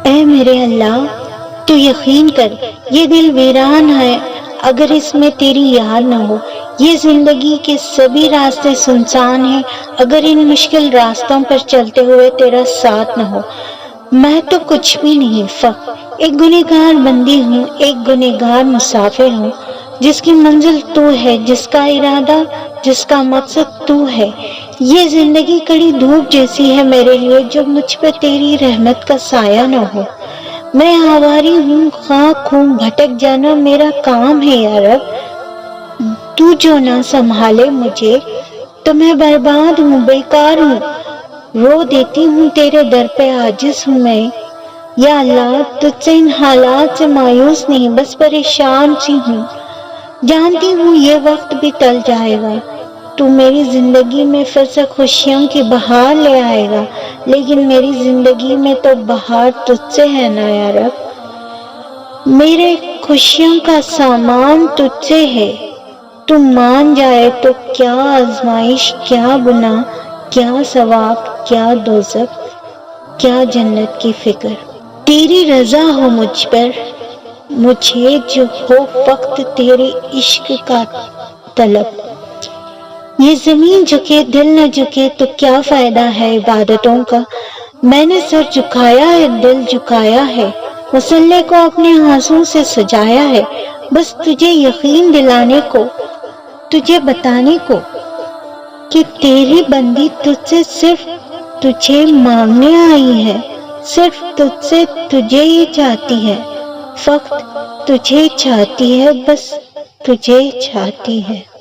اے میرے اللہ، تو یقین کر یہ دل ویران ہے اگر اس میں تیری یاد نہ ہو، یہ زندگی کے سبھی راستے سنسان ہیں اگر ان مشکل راستوں پر چلتے ہوئے تیرا ساتھ نہ ہو۔ میں تو کچھ بھی نہیں، فقط ایک گنہگار بندی ہوں، ایک گنہگار مسافر ہوں، جس کی منزل تو ہے، جس کا ارادہ، جس کا مقصد تو ہے۔ یہ زندگی کڑی دھوپ جیسی ہے میرے لیے جب مجھ پہ تیری رحمت کا سایہ نہ ہو۔ میں آواری ہوں، خاک ہوں، بھٹک جانا میرا کام ہے یا رب۔ تو جو نہ سنبھالے مجھے تو میں برباد ہوں، بیکار ہوں، رو دیتی ہوں تیرے در پہ، عاجز ہوں میں۔ یا اللہ، تجھ سے ان حالات سے مایوس نہیں، بس پریشان سی ہوں۔ جانتی ہوں یہ وقت بھی ٹل جائے گا، تو میری زندگی میں پھر سے خوشیوں کی بہار لے آئے گا، لیکن میری زندگی میں تو بہار تجھ سے ہے نا یا رب۔ میرے خوشیوں کا سامان تجھ سے ہے، تو مان جائے تو کیا آزمائش، کیا گناہ، کیا ثواب، کیا دوزخ، کیا جنت کی فکر۔ تیری رضا ہو مجھ پر، مجھے جو ہو فقط تیرے عشق کا طلب۔ یہ زمین جھکے دل نہ جھکے تو کیا فائدہ ہے عبادتوں کا۔ میں نے سر جھکایا ہے، دل جھکایا ہے، مصلے کو اپنے آنسوں سے سجایا ہے، بس تجھے یقین دلانے کو، تجھے بتانے کو کہ تیری بندی تجھ سے صرف تجھے مانگنے آئی ہے، صرف تجھ سے تجھے ہی چاہتی ہے، فقط تجھے چاہتی ہے، بس تجھے چاہتی ہے۔